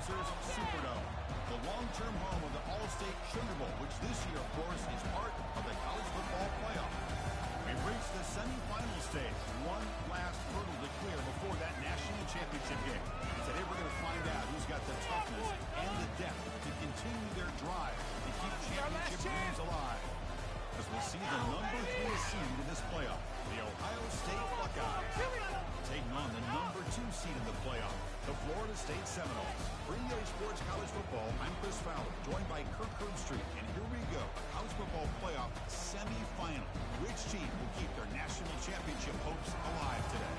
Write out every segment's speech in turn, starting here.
Spencer's Superdome, the long-term home of the All-State Sugar Bowl, which this year, of course, is part of the college football playoff. We've reached the semifinal stage. One last hurdle to clear before that national championship game. And today we're going to find out who's got the toughness and the depth to continue their drive to keep championship games alive. As we'll see the number 3 seed in this playoff, the Ohio State Buckeyes, taking on the number 2 seed in the playoff, the Florida State Seminoles. For EA Sports College Football, I'm Chris Fowler, joined by Kirk Herbstreit. And here we go, college football playoff semifinal. Which team will keep their national championship hopes alive today?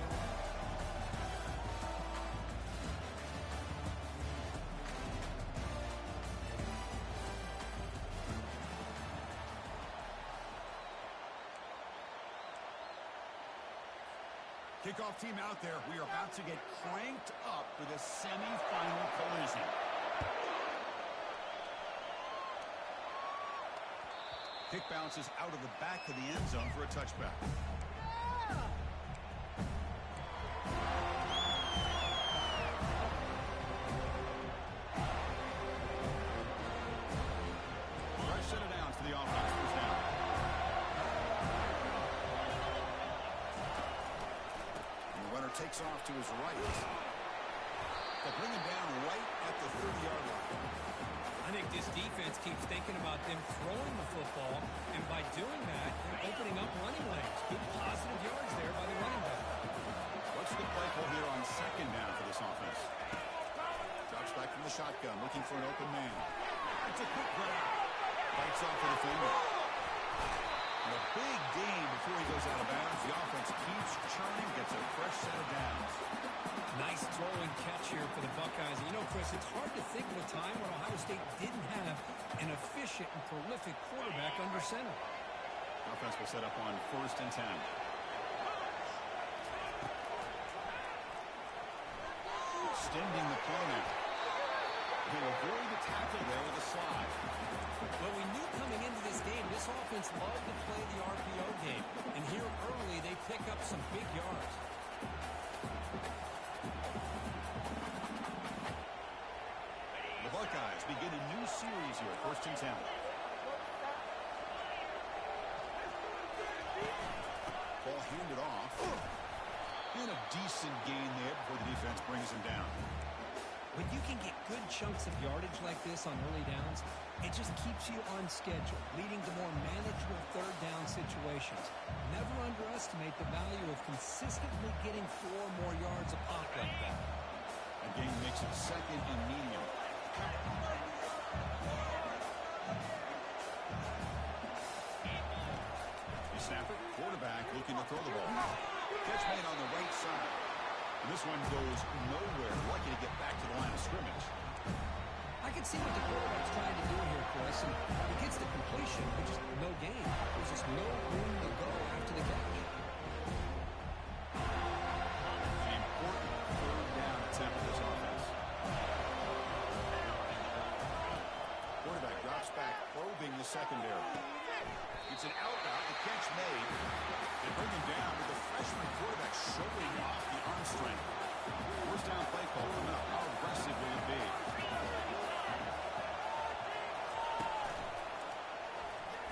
Kickoff team out there. We are about to get cranked up for this semifinal collision. Kick bounces out of the back of the end zone for a touchback. Fresh set of downs for the offense. First down. Takes off to his right. They'll bring him down right at the 30-yard line. I think this defense keeps thinking about them throwing the football, and by doing that, they're opening up running lanes. Good positive yards there by the running back. What's the play call here on second down for this offense? Drops back from the shotgun, looking for an open man. It's a quick grab. Bites off the defender. And a big gain before he goes out of bounds. The offense keeps churning, gets a fresh set of downs. Nice throw and catch here for the Buckeyes. You know, Chris, it's hard to think of a time when Ohio State didn't have an efficient and prolific quarterback under center. Offense will set up on 1st and 10. Extending the play now. He'll avoid the tackle there with a slide. Well, we knew coming into this game, this offense loved to play the RPO game. And here early, they pick up some big yards. The Buckeyes begin a new series here, 1st and 10. Ball handed off. And a decent gain there before the defense brings him down. When you can get good chunks of yardage like this on early downs, it just keeps you on schedule, leading to more manageable third down situations. Never underestimate the value of consistently getting 4 more yards a pop like that. A gain makes it 2nd and medium. You snap it, quarterback looking to throw the ball. Catch made on the right side. And this one goes nowhere. Lucky to get back to the line of scrimmage. I can see what the quarterback's trying to do here, Chris. And he gets the completion, but just no gain. There's just no room to go after the catch. An important 3rd down attempt for this offense. Quarterback drops back, probing the secondary. It's an out route, the catch made. They bring him down with the freshman quarterback showing off the arm strength. 1st down play call coming up. How aggressive will it be?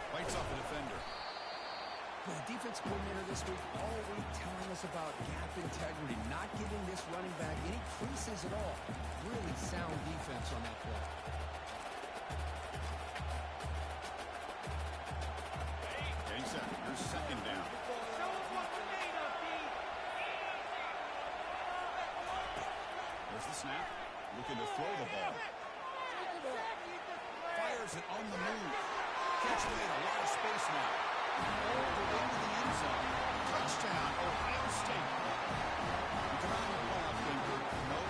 Bites off the defender. The defense coordinator this week all week telling us about gap integrity, not giving this running back any creases at all. Really sound defense on that play. Getting set. Here's 2nd down. There's the snap. Looking to throw the ball. Fires it on the move. Catch made. A lot of space now. All the way to the end zone. Touchdown, Ohio State. Come out of the playoff game, no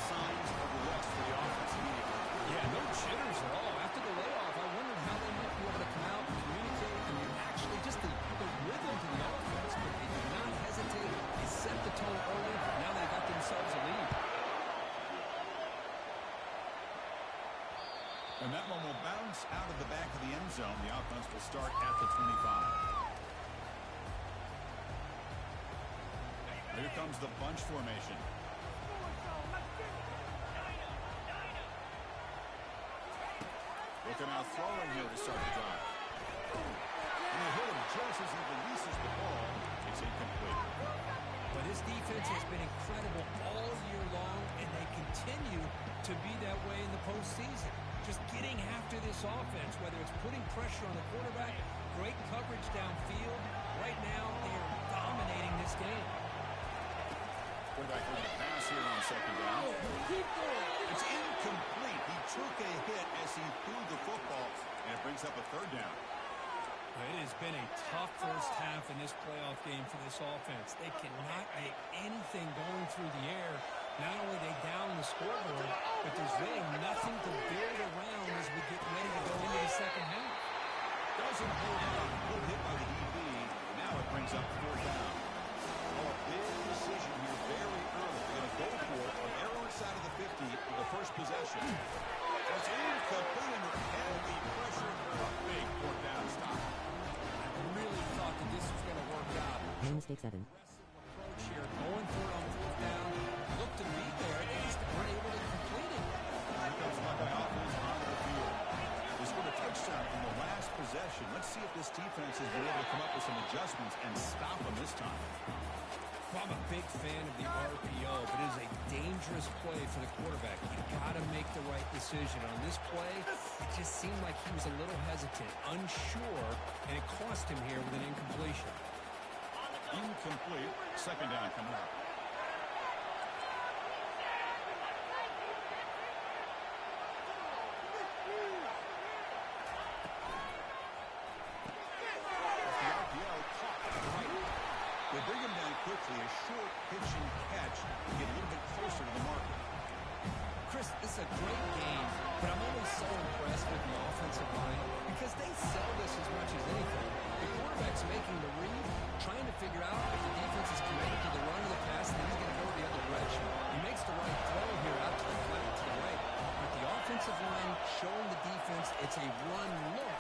signs of rest for the offense immediately. Yeah, no jitters at all. After the layoff, I wondered how they might be able to come out and communicate and actually just the rhythm to the offense. But they did not hesitate. They set the tone early. Now they got themselves a lead. And that one will bounce out of the back of the end zone. The offense will start at the 25. Here comes the bunch formation. Looking out throwing here to start the drive. And they hit him just as he releases the ball. It's incomplete. But his defense has been incredible all year long, and they continue to be that way in the postseason. Just getting after this offense, whether it's putting pressure on the quarterback, great coverage downfield. Right now, they are dominating this game. Quarterback with the pass here on second down. It's incomplete. He took a hit as he threw the football, and it brings up a third down. It has been a tough first half in this playoff game for this offense. They cannot get anything going through the air. Not only are they down the scoreboard, but there's really nothing to build around as we get ready to go into the second half. Doesn't hold up. Good hit by the DB. Now it brings up fourth down. Oh, a big decision here very early. They're going to go for it on their own side of the 50 for the first possession. It's incomplete under heavy pressure for a big fourth down stop. Really thought that this was going to work out. Mistake 7. Approach here, going for it on fourth down. Looked to be there. They just weren't able to complete it. Here comes Buckeye offense onto the field. They scored a touchdown from the last possession. Let's see if this defense has been able to come up with some adjustments and stop them this time. Well, I'm a big fan of the RPO, but it is a dangerous play for the quarterback. You got to make the right decision. On this play, it just seemed like he was a little hesitant, unsure, and it cost him here with an incompletion. Incomplete. Second down coming up. They bring him down quickly, a short pitch and catch to get a little bit closer to the marker. Chris, this is a great game, but I'm always so impressed with the offensive line because they sell this as much as anything. The quarterback's making the read, trying to figure out if the defense is committed to the run or the pass, and he's going to go the other direction. He makes the right throw here out to the flat to the right. But the offensive line showing the defense it's a run look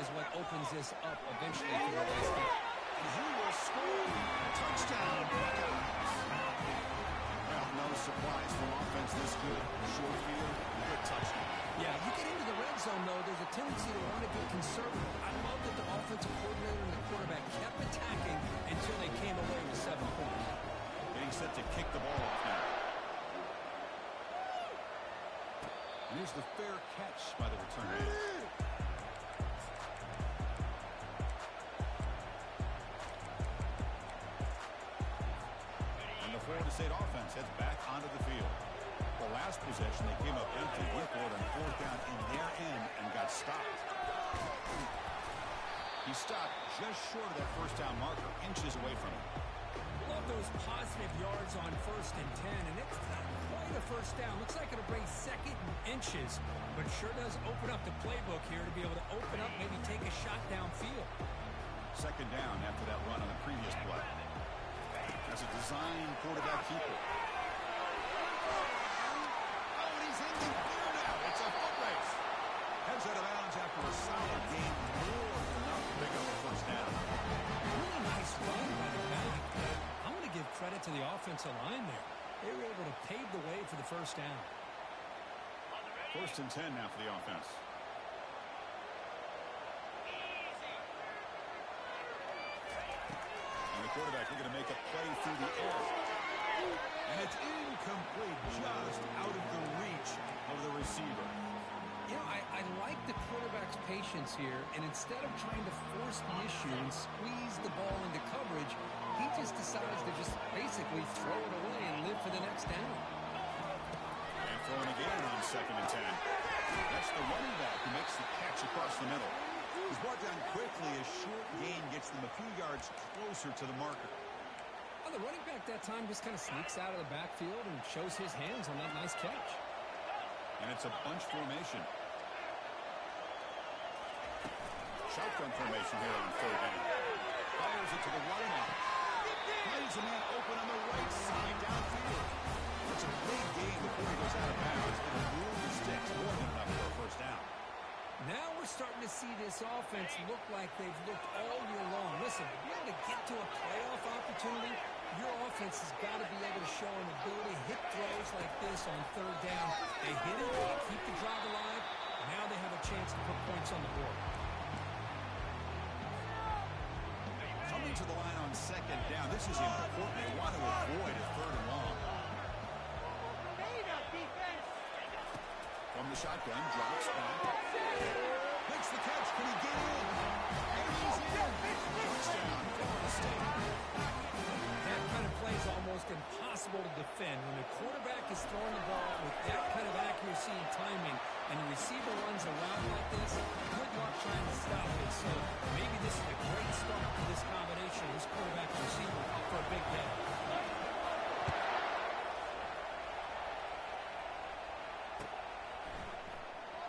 is what opens this up eventually for the last game. He will score. Touchdown, Buckeyes. Well, no surprise for offense this good. Short field, good touchdown. Yeah, you get into the red zone, though, there's a tendency to want to get conservative. I love that the offensive coordinator and the quarterback kept attacking until they came away with 7 points. Getting set to kick the ball off now. And here's the fair catch by the return man. Florida State offense heads back onto the field. The last possession, they came up empty, went for it on fourth down in their end and got stopped. He stopped just short of that first down marker, inches away from it. Love those positive yards on 1st and 10, and it's not quite a first down. Looks like it'll bring second and inches, but sure does open up the playbook here to be able to open up, maybe take a shot downfield. Second down after that run on the previous play. That's a design quarterback keeper. Oh, and he's in the clear now. It's a foot race. Heads out of bounds after a solid game. More than enough to pick up a first down. Really nice run by the back. I'm going to give credit to the offensive line there. They were able to pave the way for the first down. 1st and 10 now for the offense. The quarterback looking to make a play through the air. And it's incomplete, just out of the reach of the receiver. You know, I like the quarterback's patience here, and instead of trying to force the issue and squeeze the ball into coverage, he just decides to just basically throw it away and live for the next down. And throwing again on 2nd and 10. That's the running back who makes the catch across the middle. He's brought down quickly. A short gain gets them a few yards closer to the marker. Well, the running back that time just kind of sneaks out of the backfield and shows his hands on that nice catch. And it's a bunch formation. Shotgun formation here on 3rd down. Fires it to the wideout. Finds a man open on the right side downfield. It's a big gain before he goes out of bounds. And a move the sticks more than enough for a first down. Now we're starting to see this offense look like they've looked all year long. Listen, to be able to get to a playoff opportunity, your offense has got to be able to show an ability to hit throws like this on 3rd down. They hit it, they keep the drive alive. Now they have a chance to put points on the board. Coming to the line on second down. This is important. They want to avoid a third and long. From the shotgun, drops back. Makes the catch. Can he get in? And he's in. Touchdown, Florida State. That kind of play is almost impossible to defend. When the quarterback is throwing the ball with that kind of accuracy and timing, and the receiver runs around like this, good luck trying to stop it. So maybe this is a great start for this combination. This quarterback and receiver for a big hit.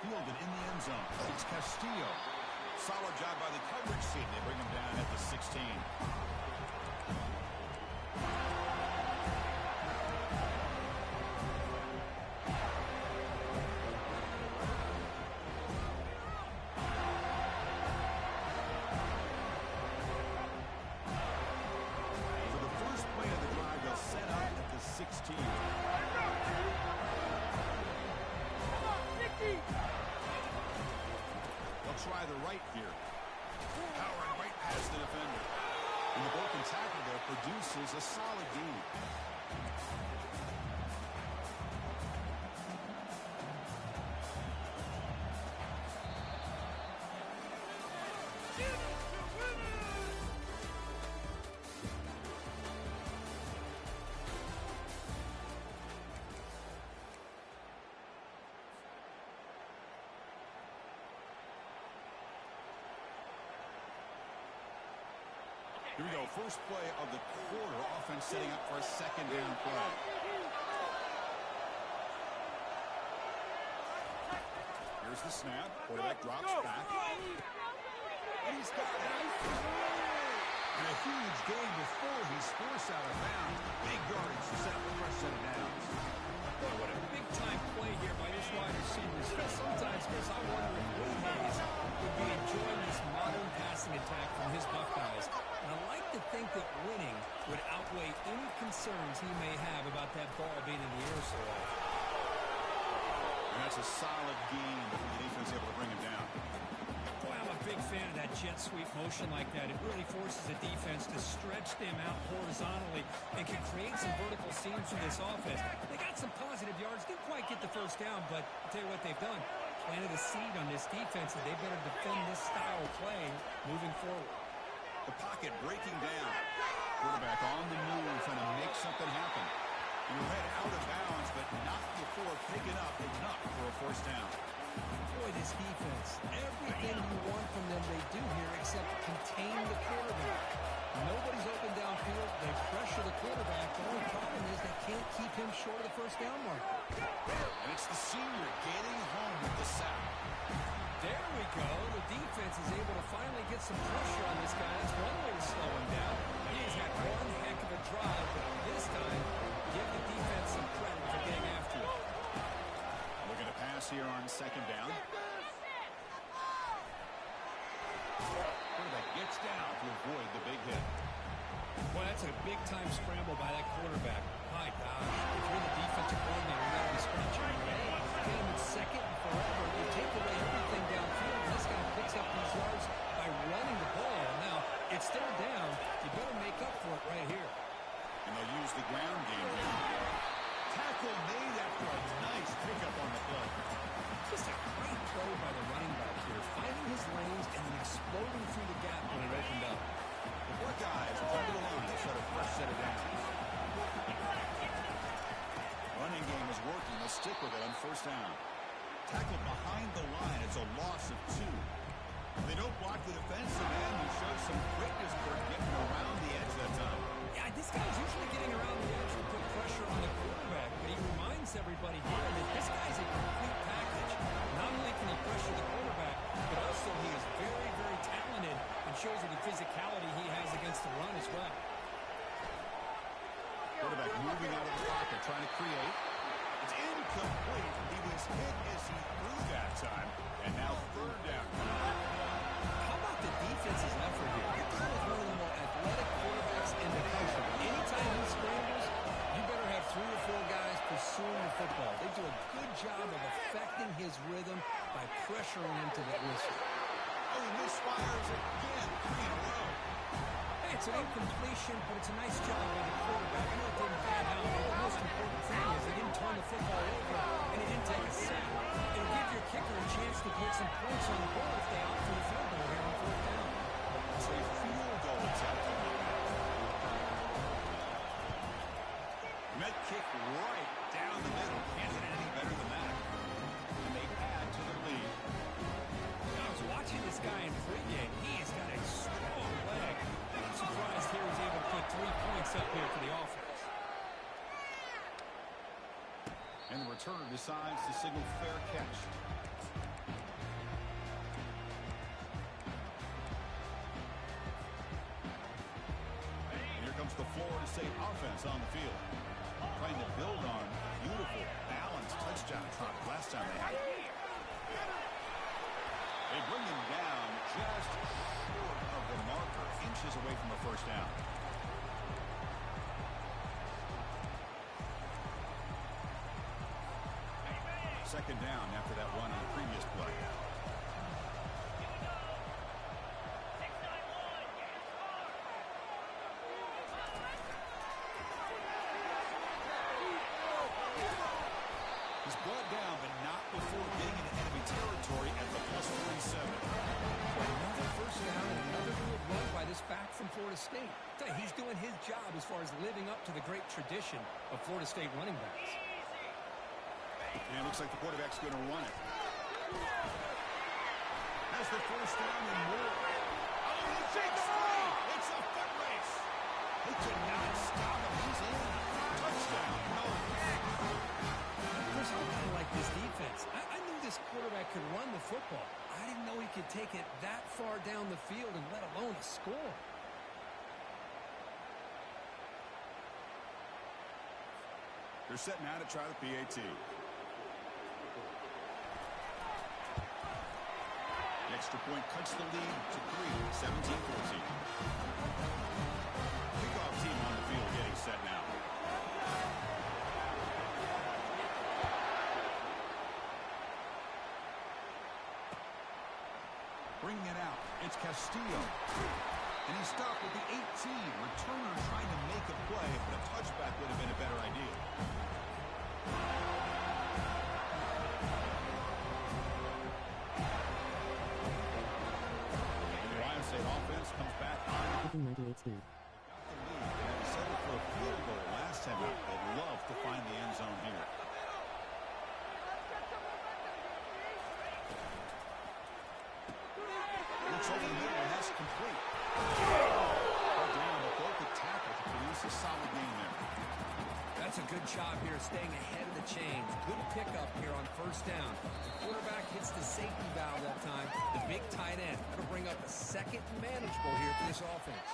Fielded in the end zone. It's Castillo. Solid job by the coverage team. They bring him down at the 16. For the first play of the drive, they'll set up at the 16. They'll try the right here. Powering right past the defender. And the broken tackle there produces a solid gain. Here we go. First play of the quarter. Offense setting up for a second down play. Here's the snap. Quarterback drops back. And he's got it. And a huge gain before he's forced out of bounds. Big yardage to set up the first set of downs. Boy, what a big-time play here by this wide receiver. Sometimes, Chris, I wonder if Will Hayes would be enjoying this modern passing attack from his Buckeyes. And I like to think that winning would outweigh any concerns he may have about that ball being in the air so often. And that's a solid gain before the defense able to bring him down. Boy, I'm a big fan of that jet sweep motion like that. It really forces the defense to stretch them out horizontally and can create some vertical seams for this offense. They got some positive yards. Didn't quite get the first down, but I'll tell you what they've done. Planted a seed on this defense, and they better defend this style of play moving forward. The pocket breaking down. Quarterback on the move, trying to make something happen. And your head out of bounds, but not before picking up enough for a first down. Boy, this defense, everything you want from them they do here except contain the quarterback. Nobody's open downfield. They pressure the quarterback. The only problem is they can't keep him short of the first down mark. And it's the senior getting home with the sack. There we go. The defense is able to finally get some pressure on this guy. That's one way to slow him down. He's had one heck of a drive, but this time, give the defense some credit for getting after him. Looking to pass here on second down. Quarterback gets down to avoid the big hit. Well, that's a big-time scramble by that quarterback. My gosh, if you're the defensive coordinator, you got to be scratching your head. Get him in second and forever. You take away everything downfield, and this guy picks up these yards by running the ball. Now, it's third down. You better make up for it right here. And they'll use the ground game here. Tackle made after a nice pickup on the play. Just a great throw by the running back here, finding his lanes and then exploding through the gap when it opened up. The Buckeyes are under the line to set a fresh set of downs. Running game is working. They'll stick with it on first down. Tackled behind the line. It's a loss of 2. They don't block the defensive end. He shows some quickness for getting around the edge that time. Yeah, this guy's usually getting around the edge to put pressure on the quarterback, but he reminds everybody here that this guy's a complete package. Not only can he pressure the quarterback, but also he is very, very talented and shows you the physicality he has against the run as well. Quarterback moving out of the pocket, trying to create. It's incomplete. He was hit as he threw that time. And now third down. How about the defense's effort here? You're dealing with one of the more athletic quarterbacks in the country. Anytime he scrambles, you better have 3 or 4 guys pursuing the football. They do a good job of affecting his rhythm by pressuring him to It's an incompletion, but it's a nice job by the quarterback. I know it didn't pan out, but the most important thing is they didn't turn the football over, and he didn't take a sack. It'll give your kicker a chance to put some points on the board if they opt for the field goal here on fourth down. It's a field goal attempt. Met kick right down the middle. Can't get any better than that. And they add to the lead. I was watching this guy in pregame. He has got a strong leg. I'm surprised here he's able to put 3 points up here for the offense. And the returner decides to signal fair catch. And here comes the Florida State offense on the field. Trying to build on beautiful, balanced touchdown trot last time they had it. They bring him down just short of the marker, inches away from a first down. Second down after that run on the previous play. He's brought down, but not before getting into enemy territory at the +47. Another first down and another good run by this back from Florida State. He's doing his job as far as living up to the great tradition of Florida State running backs. And it looks like the quarterback's going to run it. That's the first down and more. Oh, it's a free. It's a foot race. He could not stop him. He's in. Touchdown. No. Chris, I kind of like this defense. I knew this quarterback could run the football. I didn't know he could take it that far down the field and let alone a score. They're setting out to try the PAT. The extra point cuts the lead to 3, 17-14. Kickoff team on the field getting set now. Bringing it out. It's Castillo. And he stopped with the 18. Returner trying to make a play, but a touchback would have been a better idea. And the Ohio State offense comes back on. 98 speed. Got the lead. They had to settle for a field goal last time out. They'd love to find the end zone here. Looks over the middle, and that's complete. Down, but broke the tackle to produce a solid gain there. That's a good job here, staying ahead of the chains. Good pickup here on first down. The quarterback hits the safety valve that time. The big tight end. That'll bring up a second and manageable here for this offense.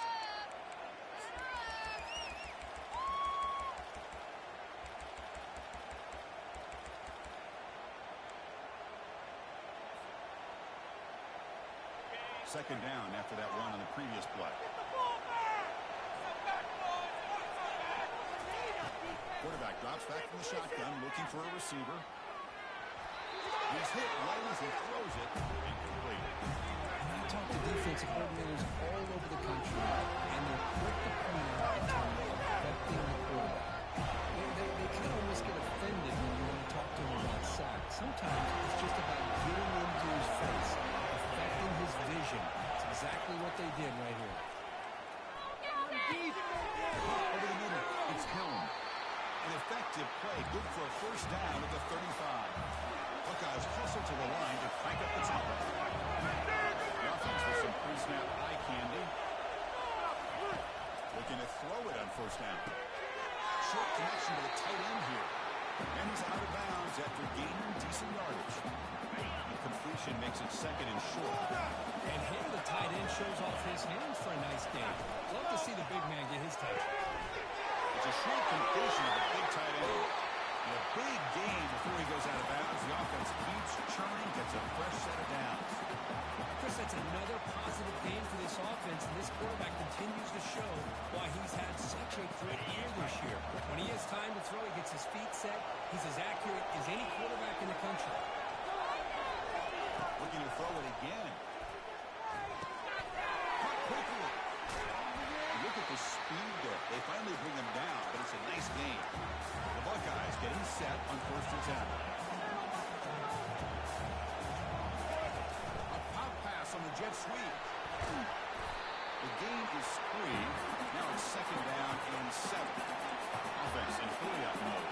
Second down after that run on the previous play. Quarterback drops back from the shotgun, looking for a receiver. He's hit right as he throws it. Incomplete. I talk to defensive coordinators all over the country, and they're quick to point out in terms of affecting the quarterback. They kind of almost get offended when you want to talk to them about sacks. Sometimes it's just about getting into his face, affecting his vision. It's exactly what they did right here. Over the middle, it's Helm. An effective play, good for a first down at the 35. Buckeyes hustle to the line to crank up the tempo. The offense with some pre-snap eye candy. Looking to throw it on first down. Short connection to the tight end here. And he's out of bounds after gaining decent yardage. The completion makes it second and short. And him, the tight end, shows off his hands for a nice game. Love to see the big man get his touch. It's a short completion of the big tight end. And a big gain before he goes out of bounds. The offense keeps churning, gets a fresh set of downs. Chris, that's another positive game for this offense, and this quarterback continues to show why he's had such a great year this year. When he has time to throw, he gets his feet set. He's as accurate as any quarterback in the country. Looking to throw it again. Cut quickly. jet sweep. The gain is 3. Now it's second down and 7. Offense in fully up mode.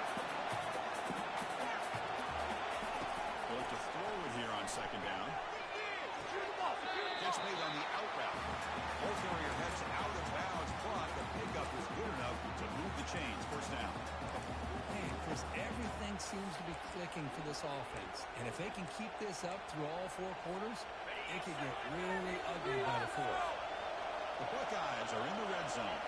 They'll look to throw it here on second down. Catch made on the out route. Ball carrier heads out of bounds, but the pickup is good enough to move the chains. First down. Hey, Chris, everything seems to be clicking for this offense. And if they can keep this up through all 4 quarters, it could get really ugly by the 4th. The Buckeyes are in the red zone.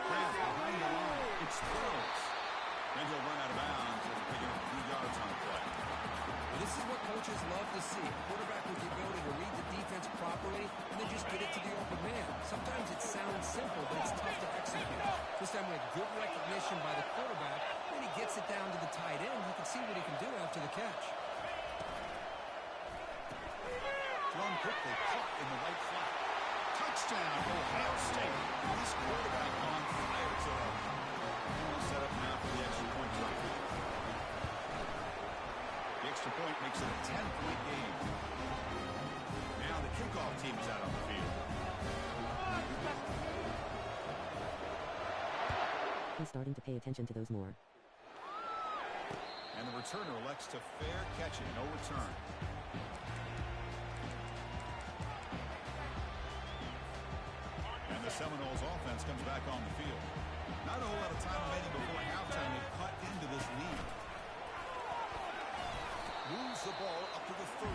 Grant behind the line. It's throws. Then he'll run out of bounds after picking up 3 yards on the play. Well, this is what coaches love to see. A quarterback with the ability to read the defense properly and then just get it to the open man. Sometimes it sounds simple, but it's tough to execute. This time we had good recognition by the quarterback. When he gets it down to the tight end, you can see what he can do after the catch. Thrown quickly, caught in the right flat. Touchdown, Ohio State. This quarterback on fire today. We'll set up now for the extra point try. The extra point makes it a 10-point game. Now the kickoff team is out on the field. He's starting to pay attention to those more. And the returner elects to fair catch it. No return. And the Seminoles offense comes back on the field. Not a whole lot of time remaining before halftime to cut into this lead. Moves the ball up to the 30.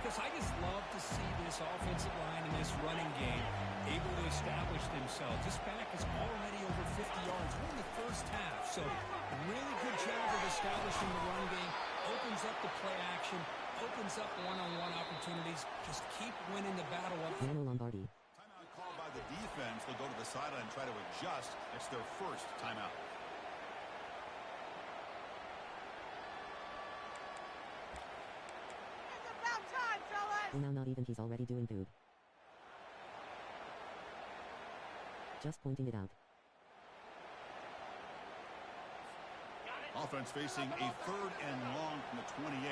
Because I just love to see this offensive line and this running game able to establish themselves. This back is already over 50 yards. We're in the first half, so a really good job of establishing the run game. Opens up the play action, opens up one-on-one opportunities. Just keep winning the battle up. Mano Lombardi. Timeout called by the defense. They'll go to the sideline and try to adjust. It's their first timeout. Oh, now not even he's already doing boob. Just pointing it out. Offense facing a 3rd and long from the 28.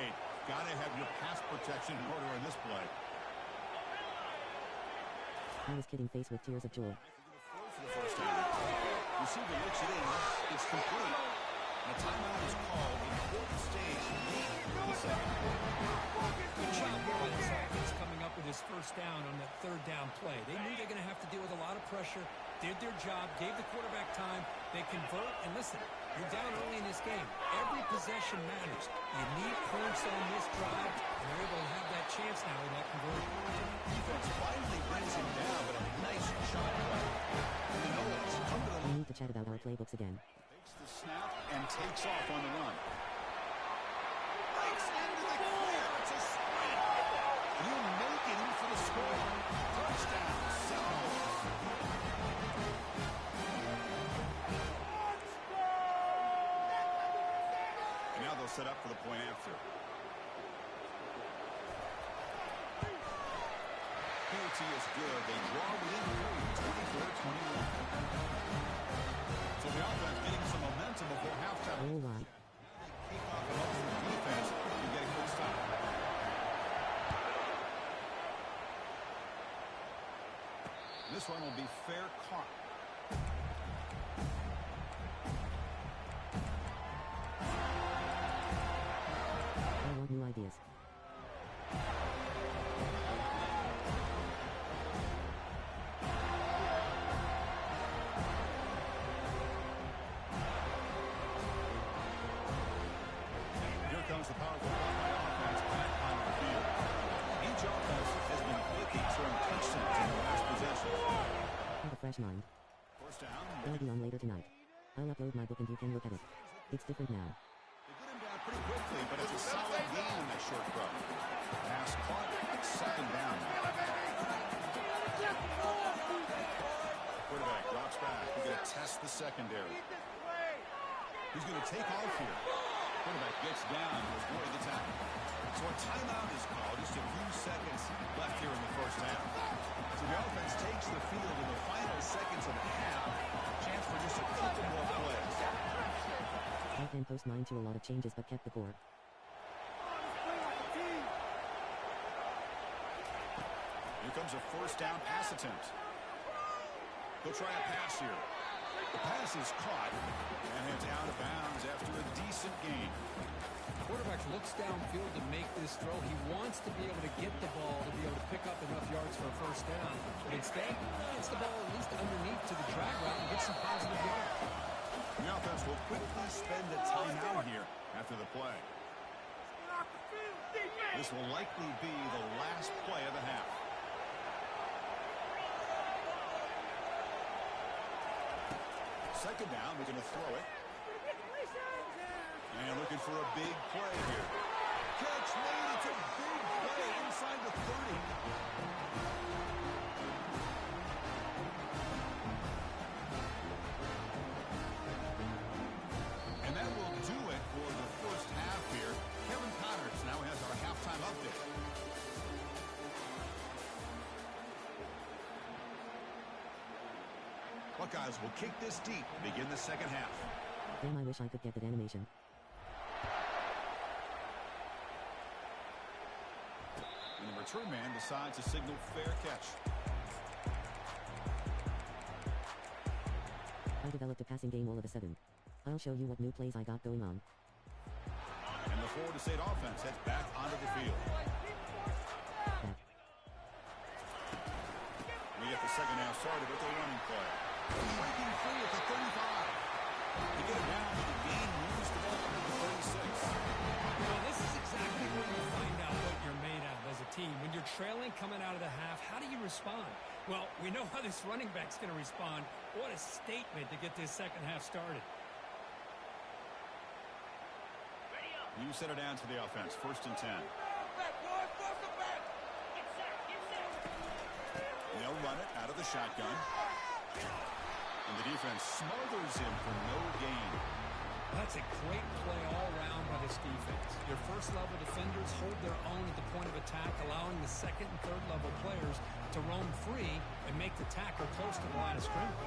Gotta have your pass protection in order in this play. I was kidding face with tears of joy. For the first time. Receiver looks it in. It's complete. And a timeout is called. Important stage late in the second. Good job by this offense coming up with his first down on that 3rd down play. They knew they're going to have to deal with a lot of pressure, did their job, gave the quarterback time. They convert, and listen, you're down early in this game. Every possession matters. You need points on this drive, and they're able to have that chance now with that conversion. Defense finally brings him down, but a nice shot play. The Noahs come to the We need to chat about our playbooks again. Takes the snap and takes off on the run. Breaks into the clear. It's a sprint. You make it in for the score. Touchdown, Seminoles. And now they'll set up for the point after. Penalty is good. They draw within 24-21. So the offense getting some momentum before halftime. Oh, wow. Kick off amongst the defense to get a quick stop. This one will be fair caught. I want new ideas. Here comes the powerful Buckeye offense back on the field. Each offense has been looking for touchdowns in the last possession. Have a fresh mind. First down. I'll be on later tonight. I'll upload my book and you can look at it. It's different now. They get him down pretty quickly, but it's a solid gain on that short throw. Pass caught. Second down. Quarterback drops back. He's going to test the secondary. He's going to take off here. Quarterback gets down to avoid the tackle. So a timeout is called. Just a few seconds left here in the first half. So the offense takes the field in the final seconds of the half. Chance for just a couple more plays. I can post mine to a lot of changes but kept the core. Here comes a first down pass attempt. He'll try a pass here. The pass is caught and heads out of bounds after a decent gain. Quarterback looks downfield to make this throw. He wants to be able to get the ball to be able to pick up enough yards for a first down. But instead, he gets the ball at least underneath to the drag route and gets some positive yards. The offense will quickly spend a timeout here after the play. This will likely be the last play of the half. Second down, we're going to throw it. And looking for a big play here. Catch made. It's a big play inside the 30. And that will do it for the first half here. Kevin Connors now has our halftime update. Buckeyes will kick this deep to begin the second half. Damn, I wish I could get that animation. And the return man decides to signal fair catch. I developed a passing game all of a sudden. I'll show you what new plays I got going on. And the Florida State offense heads back onto the field. We get the second half started with a running play. Breaking free at the 35. To get it down, the gain moves the ball to the 36. Well, this is exactly where you find out what you're made of as a team. When you're trailing coming out of the half, how do you respond? Well, we know how this running back's going to respond. What a statement to get this second half started. You set it down to the offense, 1st and 10. They'll run it out of the shotgun. And the defense smothers him for no gain. That's a great play all around by this defense. Your first-level defenders hold their own at the point of attack, allowing the second and third-level players to roam free and make the tackle close to the line of scrimmage.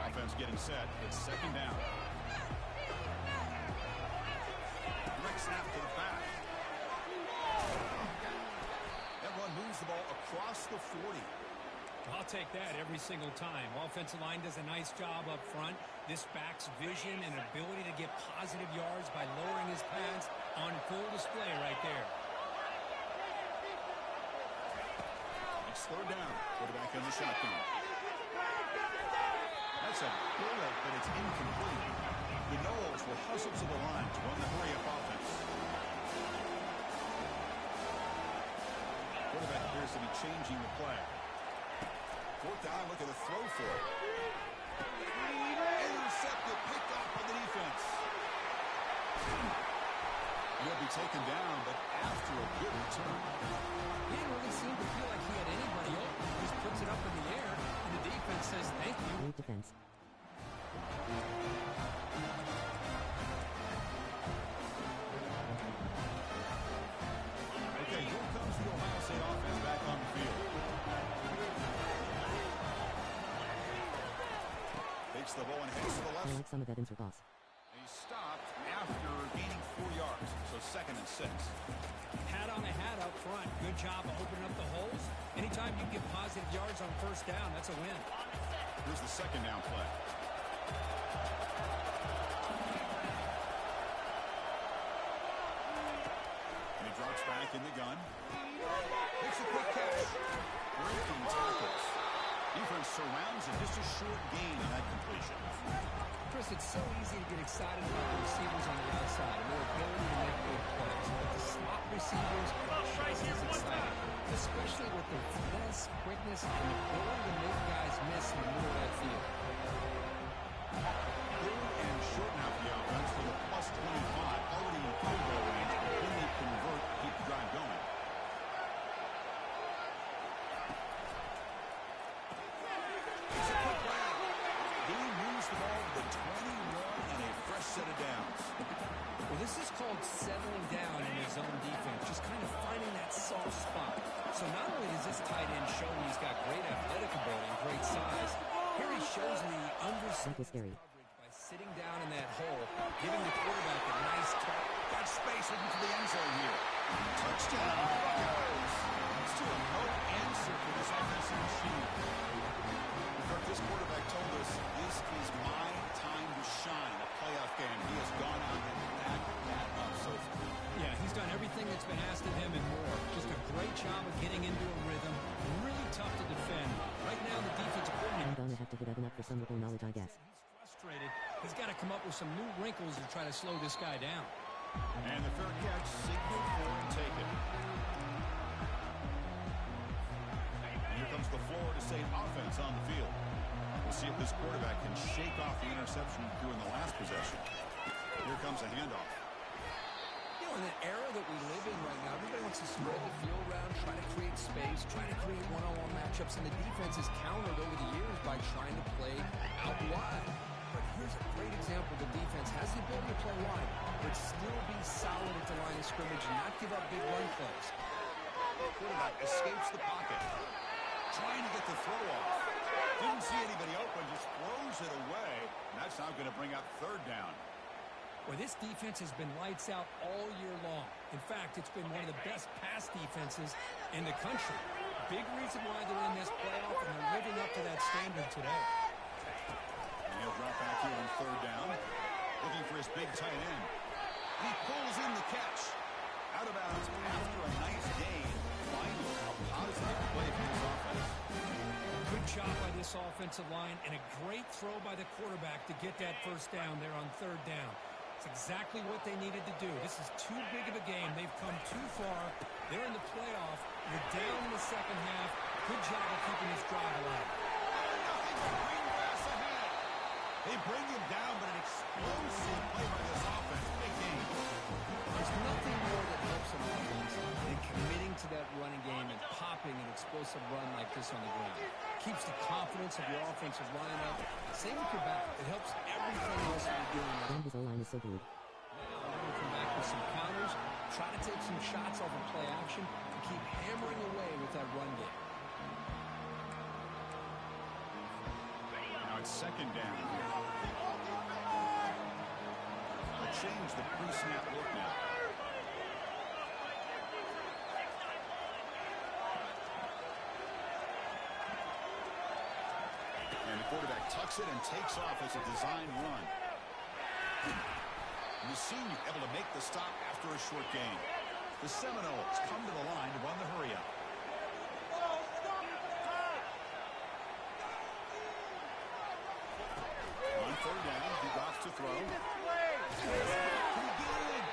Offense getting set. It's second down. Direct snap to the back. That run moves the ball across the 40. I'll take that every single time. Offensive line does a nice job up front. This back's vision and ability to get positive yards by lowering his pads on full display right there. It's third down. Quarterback in the shotgun. That's a bullet, but it's incomplete. The Noles will hustle to the line to run the hurry-up offense. Quarterback appears to be changing the play. Fourth down, look at the throw for it. Intercepted, picked off by the defense. He'll be taken down, but after a good return. He didn't really seem to feel like he had anybody open. He just puts it up in the air, and the defense says thank you. Great defense. Okay, here comes the Ohio State offense back on the field. Takes the ball and heads to the left. I like some of Evans' pass. He stopped after gaining 4 yards, so 2nd and 6. Hat on a hat up front. Good job of opening up the holes. Anytime you get positive yards on first down, that's a win. Here's the second down play. And he drops back in the gun. Makes a quick catch. Breaking tackles. Defense surrounds him. Just a short gain on that completion. Chris, it's so easy to get excited about the receivers on the outside and their ability to make big plays. But the slot receivers are just as exciting, especially with their finesse, quickness, and ability to make guys miss in the middle of that field. Third and short now for the offense with a plus 25. Already in field goal range. When they convert, keep the drive going. Set of downs. Well, this is called settling down in his own defense, just kind of finding that soft spot. So not only does this tight end show he's got great athletic ability and great size, here he shows the undersized coverage by sitting down in that hole, giving the quarterback a nice touch. Got space looking for the end zone here. Touchdown, Buckeyes. Still no answer for this offensive machine. This quarterback told us this is my time to shine, a playoff game. He has gone out and backed that up so far. Yeah, he's done everything that's been asked of him and more. Just a great job of getting into a rhythm. Really tough to defend. Right now, the defensive coordinator... I'm gonna have to give Evan up for some local knowledge, I guess. He's frustrated. He's got to come up with some new wrinkles to try to slow this guy down. And the fair catch, signal for and take it. Here comes the Florida State offense on the field. We'll see if this quarterback can shake off the interception he threw in the last possession. Here comes a handoff. You know, in the era that we live in right now, everybody wants to spread the field around, try to create space, try to create one-on-one matchups, and the defense has countered over the years by trying to play out wide. But here's a great example. The defense has the ability to play wide, but still be solid at the line of scrimmage and not give up big run plays. Quarterback escapes the pocket. Trying to get the throw off. Didn't see anybody open, just throws it away. And that's now going to bring up third down. Well, this defense has been lights out all year long. In fact, it's been one of the best pass defenses in the country. Big reason why they're in this playoff, and they're living up to that standard today. And he'll drop back here on third down. Looking for his big tight end. He pulls in the catch. Out of bounds after a nice gain. Finally, a positive play for this offense. Good job by this offensive line, and a great throw by the quarterback to get that first down there on third down. It's exactly what they needed to do. This is too big of a game. They've come too far. They're in the playoff. You're down in the second half. Good job of keeping this drive alive. Green grass ahead. They bring him down, but an explosive play by this offense. Big game. There's nothing more that helps an offense than committing to that running game and popping an explosive run like this on the ground. Keeps the confidence of your offensive line up. Same with your back. It helps everything else that you're doing. And this O-line is so good. Now they're going to come back with some counters, try to take some shots off of play action, and keep hammering away with that run game. Now it's second down. They'll change the pre-snap look now. And the quarterback tucks it and takes off as a design run. And the senior able to make the stop after a short gain. The Seminoles come to the line to run the hurry-up. On third down, he drops to throw. Pretty good.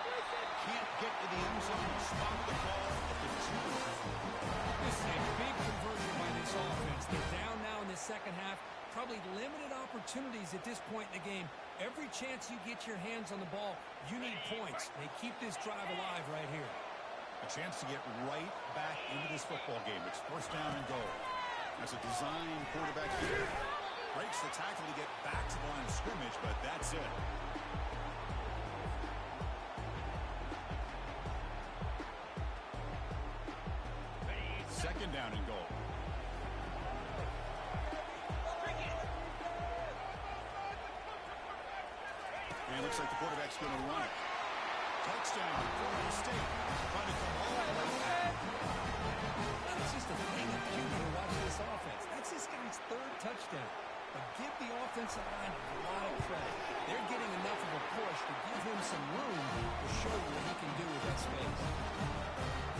Can't get to the end zone. Stop the ball at the 2. This is a big conversion by this offense. They're down now in the second half. Probably limited opportunities at this point in the game. Every chance you get your hands on the ball, you need points. They keep this drive alive right here. A chance to get right back into this football game. It's first down and goal. As a design quarterback here. Breaks the tackle to get back to the line of scrimmage, but that's it. Second down and goal. And it looks like the quarterback's going to run it. Touchdown, Florida State. Trying to come all the way back. It's just a thing of beauty to watch this offense. That's this guy's third touchdown. But give the offensive line a lot of credit. They're getting enough of a push to give him some room to show you what he can do with that space.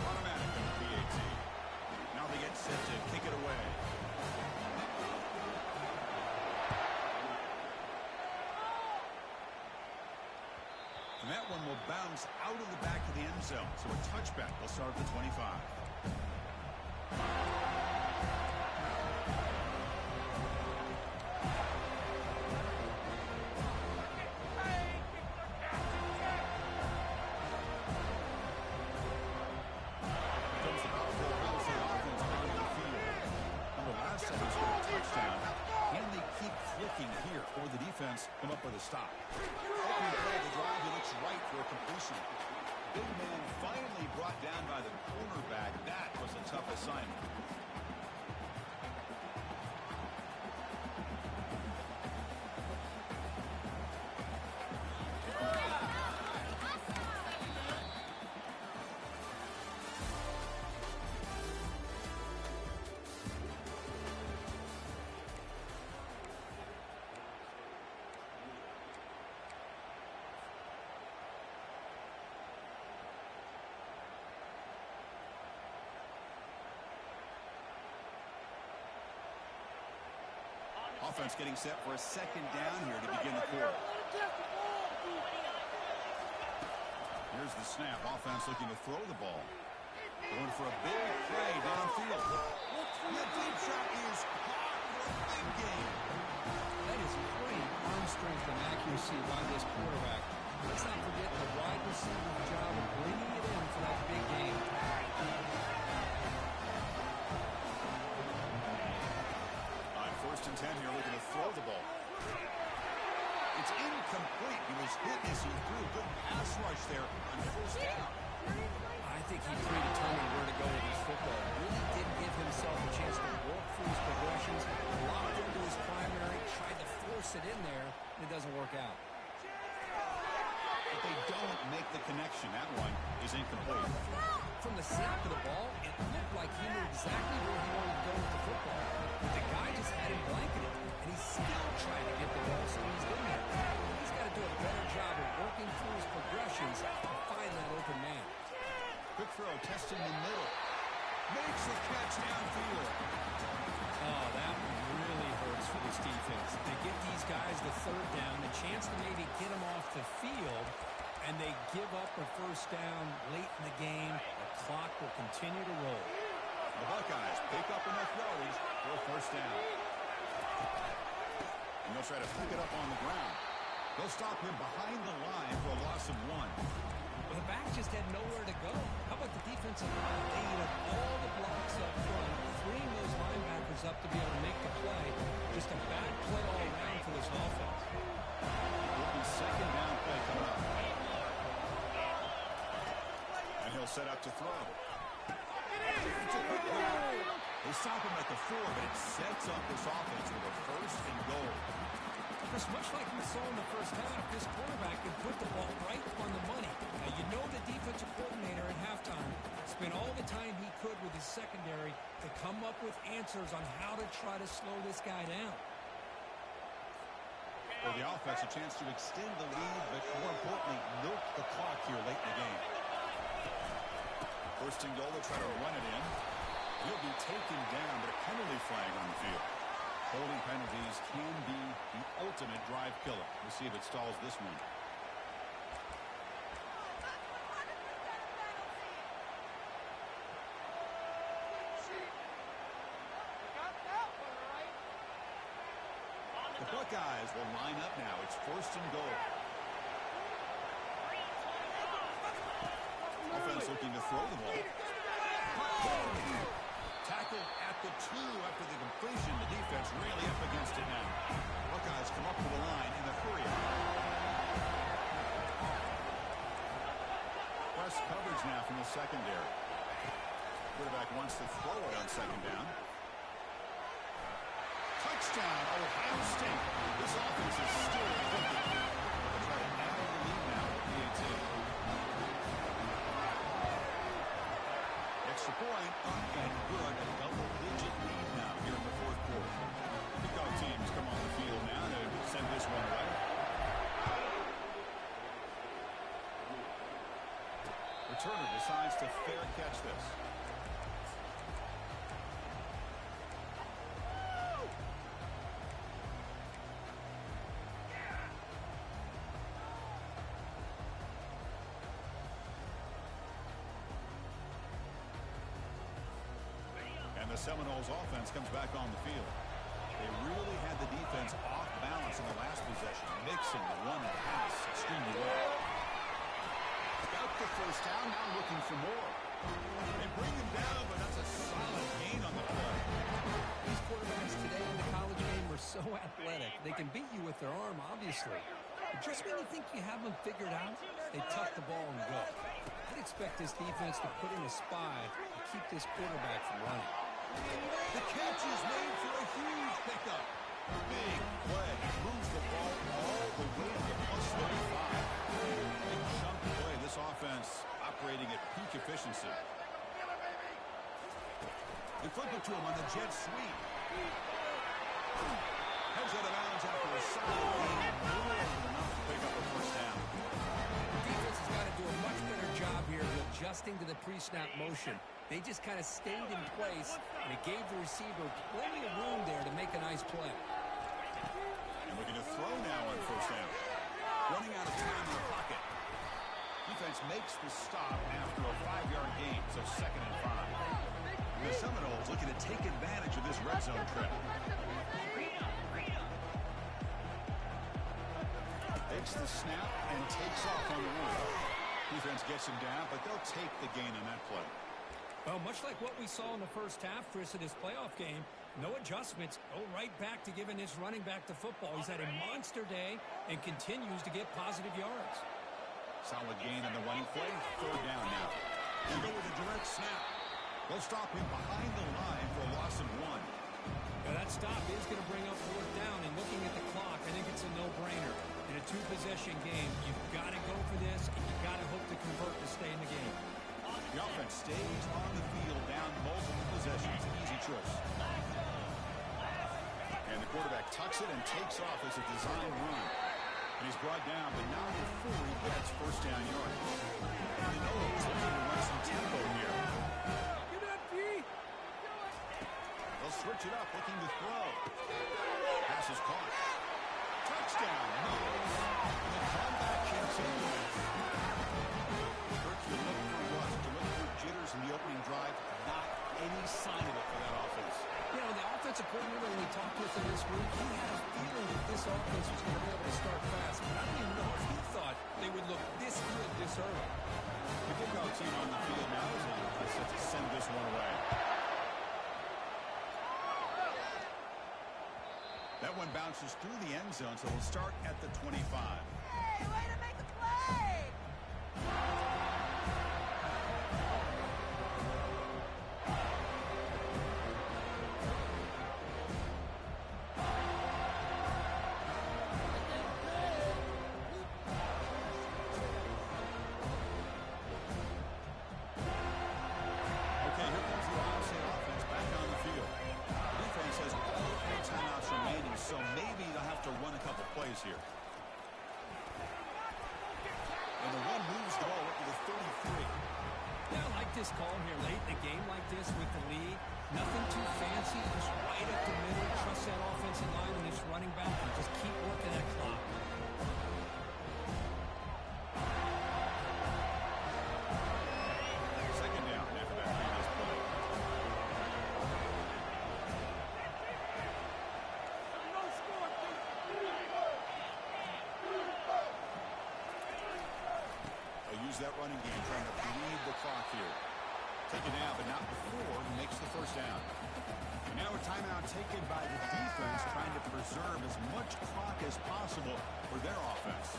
Automatic on the PAT. Now they get set to kick it away. And that one will bounce out of the back of the end zone. So a touchback will start at the 25. Here for the defense, come up with a stop. Opening play of the drive, he looks right for a completion. Big man finally brought down by the cornerback. That was a tough assignment. offense getting set for a second down here to begin the quarter. Here's the snap. Offense looking to throw the ball. Going for a big play downfield. The deep shot is caught for a big gain. That is great arm strength and accuracy by this quarterback. Let's not forget the wide receiver's job of bringing it in for that big game. On 1st and 10 here, looking to throw the ball. It's incomplete. He was hit as he threw. Good pass rush there on 1st down. I think he predetermined where to go with his football. Really didn't give himself a chance to work through his progressions. Locked into his primary, tried to force it in there, and it doesn't work out. But they don't make the connection. That one is incomplete. From the snap of the ball, it looked like he knew exactly where he wanted to go with the football. But the guy just had him blanketed, and he's still trying to get the ball, so he's doing it. He's got to do a better job of working through his progressions to find that open man. Quick throw, testing the middle. Makes the catch downfield. Oh, that really hurts for this defense. They get these guys the 3rd down, the chance to maybe get them off the field, and they give up a 1st down late in the game. The clock will continue to roll. The Buckeyes pick up enough yardage for a 1st down. And they'll try to pick it up on the ground. They'll stop him behind the line for a loss of 1. Well, the back just had nowhere to go. How about the defensive line? They ate up all the blocks up front, freeing those linebackers up to be able to make the play. Just a bad play all around for this offense. Looking 2nd down play coming up. And he'll set up to throw. They stop him at the 4, but it sets up this offense with a 1st and goal. Chris, much like we saw in the 1st half, this quarterback can put the ball right on the money. Now, you know the defensive coordinator at halftime spent all the time he could with his secondary to come up with answers on how to try to slow this guy down. For the offense, a chance to extend the lead, but more importantly, milk the clock here late in the game. 1st and goal, they try to run it in. He'll be taken down, but a penalty flag on the field. Holding penalties can be the ultimate drive killer. We'll see if it stalls this one. The Buckeyes will line up now. It's 1st and goal. Offense looking to throw the ball. Tackled at the 2 after the completion. The defense really up against it now. Buckeyes come up to the line in a hurry. Press coverage now from the secondary. Quarterback wants to throw it on 2nd down. Touchdown, Ohio State. This offense is still clicking. They'll try to add the lead now with PAT. Extra point, up and good. A double-digit lead now here in the 4th quarter. Kickoff teams come on the field now to send this one away. Returner decides to fair catch this. The Seminoles offense comes back on the field. They really had the defense off balance in the last possession, mixing the run and pass extremely well. Got the 1st down, now looking for more. They bring him down, but that's a solid gain on the play. These quarterbacks today in the college game are so athletic. They can beat you with their arm, obviously. But just when you think you have them figured out, they tuck the ball and go. I'd expect this defense to put in a spy to keep this quarterback from running. The catch is made for a huge pickup. Big play. Moves the ball all the way to the +35. Big chunk play. This offense operating at peak efficiency. They flip it to him on the jet sweep. Heads out of bounds after a solid gain. More than enough to pick up a 1st down. The defense has got to do a much better job here of adjusting to the pre-snap motion. They just kind of stayed in place, and it gave the receiver plenty of room there to make a nice play. throw now on first down. Running out of time in the pocket. Defense makes the stop after a 5-yard gain, so 2nd and 5. The Seminoles looking to take advantage of this red zone trip. Takes the snap and takes off on the run. Defense gets him down, but they'll take the gain on that play. Well, much like what we saw in the first half, Chris, in his playoff game, no adjustments. Go right back to giving his running back the football. He's had a monster day and continues to get positive yards. Solid gain on the running play. 3rd down now. They go with a direct snap. They'll stop him behind the line for a loss of 1. Now that stop is going to bring up 4th down, and looking at the clock, I think it's a no-brainer. In a 2-possession game, you've got to go for this, and you've got to hope to convert to stay in the game. The offense stays on the field down multiple possessions. Easy choice. And the quarterback tucks it and takes off as a design run. And he's brought down, but now before he gets first down yard. And the Noles looking to run some tempo here. Get up, P. They'll switch it up, looking to throw. Pass is caught. Touchdown, Noles. And the comeback continues. Kirk, you look for rust, you look for jitters in the opening drive. Not any sign of it for that offense. You know, the offensive coordinator, when we talked with him this week, he had a feeling that this offense was going to be able to start fast. But I don't even know if he thought they would look this good this early. The kickoff team on the field now is set to send this one away. That one bounces through the end zone, so we'll start at the 25. Hey, way to make a play! Here. And the one moves the ball up to the 33. Yeah, I like this call here late in a game like this with the lead. Nothing too fancy, just right up the middle. Trust that offensive line and it's running back and just keep working that clock. Second down after that previous play. That running game trying to bleed the clock here. Take it down, but not before he makes the first down. And now a timeout taken by the defense trying to preserve as much clock as possible for their offense.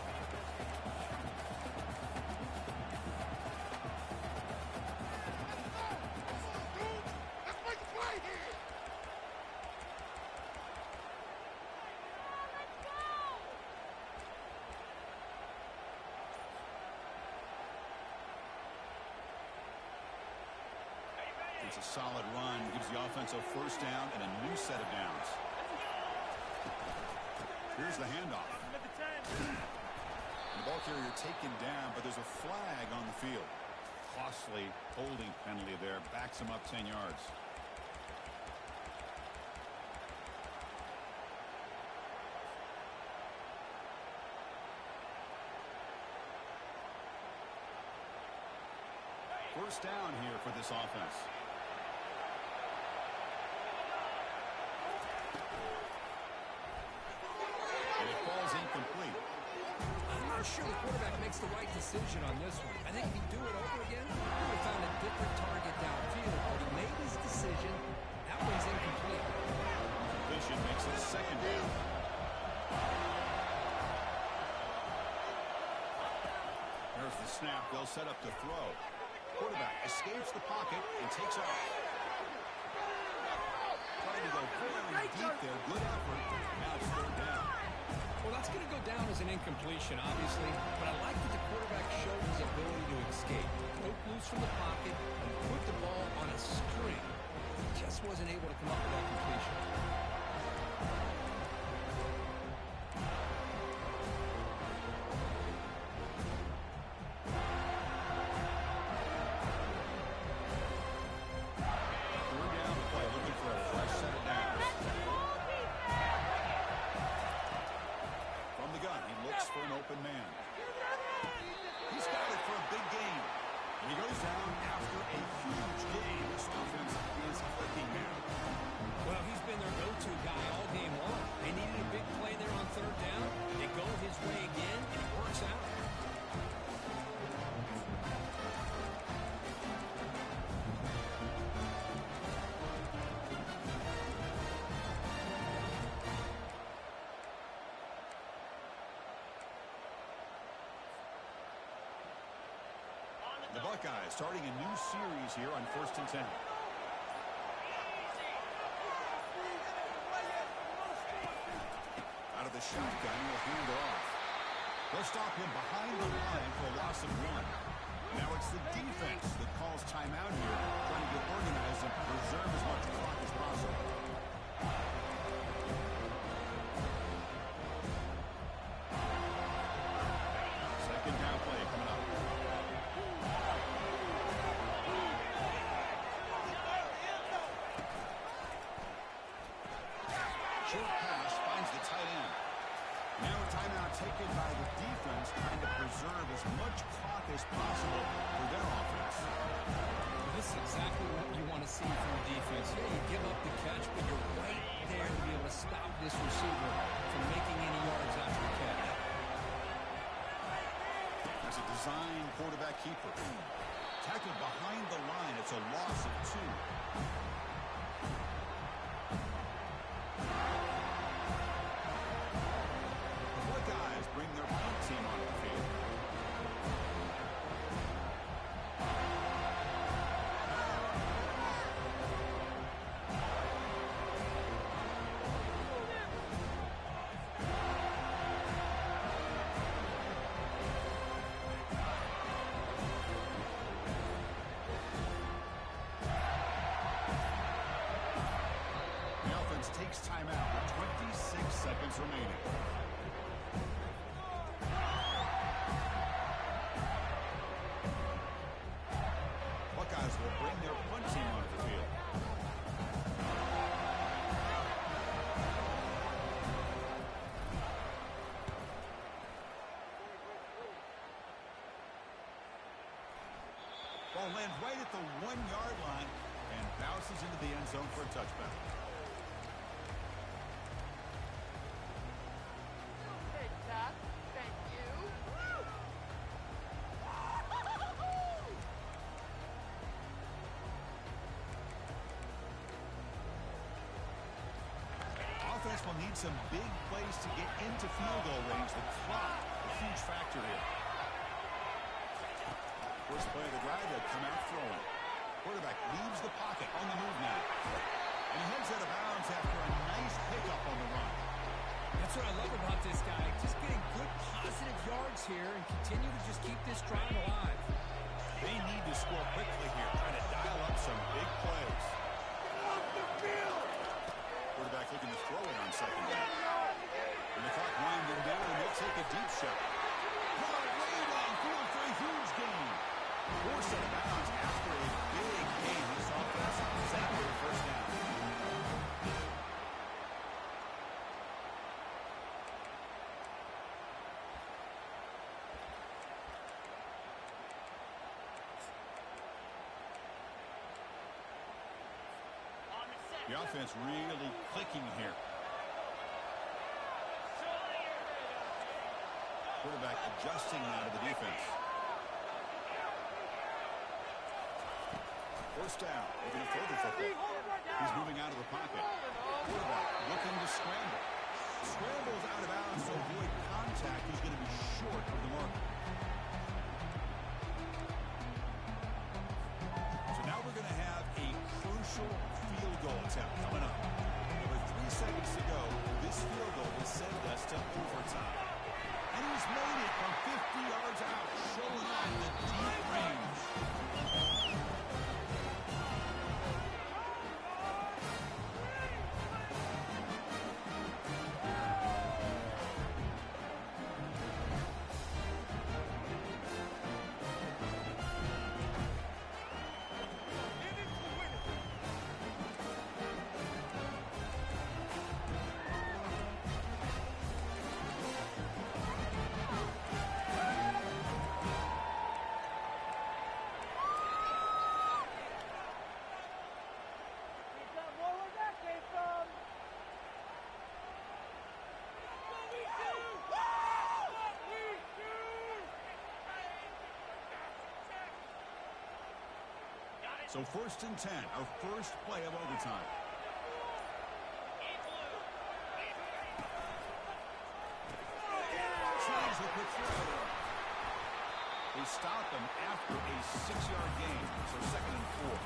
It's a solid run, gives the offense a first down and a new set of downs. Here's the handoff. The ball carrier taken down, but there's a flag on the field. Costly holding penalty there, backs him up 10 yards. First down here for this offense. And it falls incomplete. I'm not sure the quarterback makes the right decision on this one. I think if he'd do it over again, he would have found a different target downfield. But he made his decision. That one's incomplete. Completion makes it second down. There's the snap. They'll set up to throw. Quarterback escapes the pocket and takes off. Trying to go very deep there. Good effort. Now it's third down. Well, that's going to go down as an incompletion, obviously. But I like that the quarterback showed his ability to escape. Broke loose from the pocket and put the ball on a string. Just wasn't able to come up with that completion. The Buckeyes starting a new series here on 1st and 10. Out of the shotgun, he'll hand it off. They'll stop him behind the line for a loss of 1. Now it's the defense that calls timeout here, trying to get organized and preserve as much clock as possible. Second down play coming up. Short pass finds the tight end. Now a timeout taken by the defense, trying to preserve as much clock as possible for their offense. This is exactly what you want to see from the defense. Yeah, you give up the catch, but you're right there to be able to stop this receiver from making any yards after the catch. There's a design quarterback keeper. Tackled behind the line. It's a loss of 2. Bring their punt team onto the field. The offense takes timeout with 26 seconds remaining. Buckeyes will bring their punt team onto the field. Ball lands right at the 1-yard line and bounces into the end zone for a touchback. Hey, Doc. Thank you. Offense will need some big plays to get into field goal range. The clock, a huge factor here. First play of the drive, they'll come out throwing. Quarterback leaves the pocket on the move now. And he heads out of bounds after a nice pickup on the run. That's what I love about this guy. Just getting good positive yards here and continue to just keep this drive alive. They need to score quickly here, trying to dial up some big plays. Quarterback looking to throw it on second down. And the clock winding down, and they'll take a deep shot. Ball way downfield for a huge gain. Forced out of bounds after a big gain. This offense set up for the first down. The offense really clicking here. Quarterback adjusting now to the defense. First down, looking to throw the football. He's moving out of the pocket. Quarterback looking to scramble. Scrambles out of bounds to avoid contact. He's going to be short of the mark. So now we're going to have a crucial field goal attempt coming up. With 3 seconds to go, this field goal will send us to overtime. And he's made it from 50 yards out, showing off the deep range. So 1st and 10, our first play of overtime. Tries a quick throw. They stop him after a 6-yard gain, so 2nd and 4.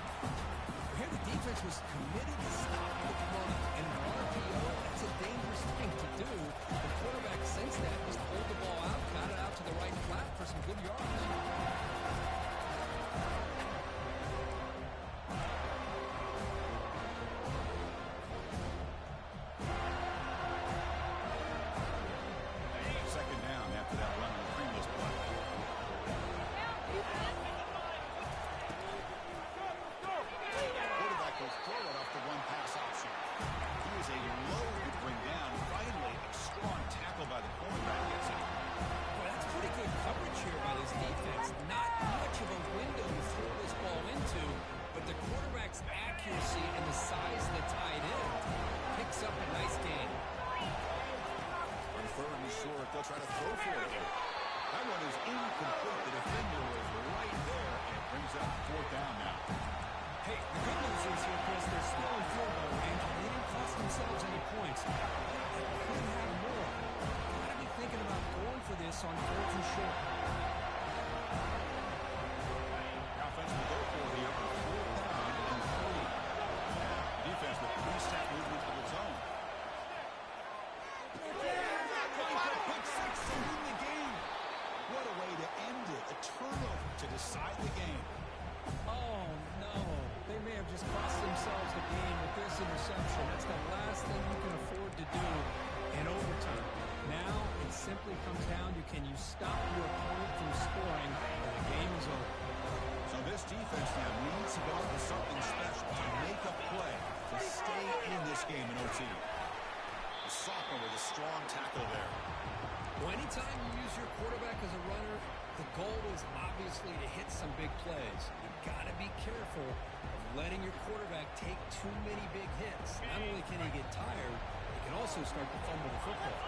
Here the defense was committed to stop the run, and in an RPO, that's a dangerous thing to do. The quarterback sensed that, just pulled the ball out, got it out to the right flat for some good yards. Second down after that run on the previous play. Quarterback will throw it off the one-pass option. He is a load to bring down. Finally, a strong tackle by the quarterback gets it. Well, that's pretty good coverage here by this defense. Not much of a window to throw this ball into, but the quarterback's accuracy and the size of the tight end picks up a nice gain. On 3rd and short, they'll try to throw for it here. That one is incomplete. The defender was right there, and it brings up 4th down now. Hey, the good news is here, Chris, they're still in field goal range, and they didn't cost themselves any points. They could have more. Got to be thinking about going for this on 4th and short. Offense will go for it here on 4th down and 3. Defense with 3-step movement of its own. Going for pick 6 to win the game. What a way to end it. A turnover to decide the game. Oh, no. They may have just cost themselves the game with this interception. That's the last thing you can afford to do in overtime. Now it simply comes down to, can you stop your opponent from scoring, and the game is over. So this defense now needs to go into something special to make a play to stay in this game in OT. The sophomore with a strong tackle there. Well, anytime you use your quarterback as a runner, the goal is obviously to hit some big plays. You've got to be careful of letting your quarterback take too many big hits. Not only can he get tired, he can also start to fumble the football.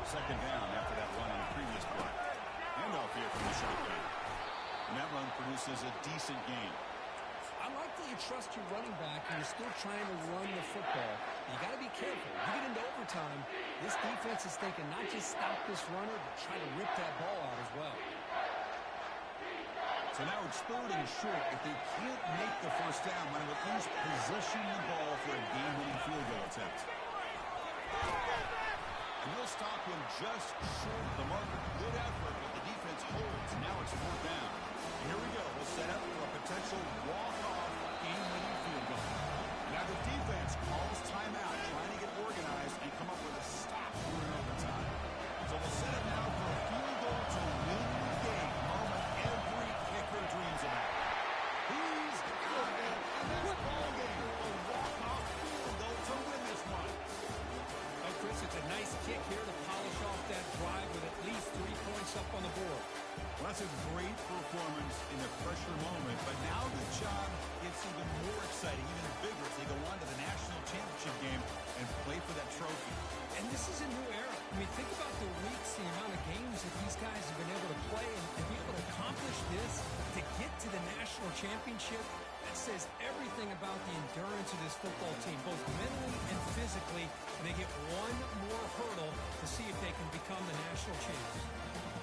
2nd down after that run on the previous play. Handoff here from the shotgun. And that run produces a decent gain. I like that you trust your running back and you're still trying to run the football. You got to be careful. You get into overtime, this defense is thinking not just stop this runner, but try to rip that ball out as well. So now it's 3rd and short. If they can't make the 1st down, might at least position the ball for a game-winning field goal attempt. And they'll stop him just short of the marker. Good effort, but the defense holds. Now it's 4th down. Here we go. We'll set up for a potential walk-off game-winning field goal. Now the defense calls timeout, trying to get organized and come up with a stop during overtime. So we'll set up now for a field goal to win the game. Moment every kicker dreams about. He's got it in this ball game. A walk-off field goal to win this one. Oh, Chris, it's a nice kick here to polish off that drive with at least 3 points up on the board. Well, that's a great performance in a pressure moment, but now the job gets even more exciting, even bigger as they go on to the national championship game and play for that trophy. And this is a new era. I mean, think about the weeks, the amount of games that these guys have been able to play and be able to accomplish this to get to the national championship. That says everything about the endurance of this football team, both mentally and physically. And they get one more hurdle to see if they can become the national champions.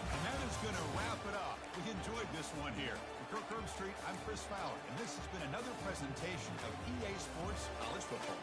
And that is going to wrap it up. We enjoyed this one here. For Kirk Herbstreit, I'm Chris Fowler, and this has been another presentation of EA Sports College Football.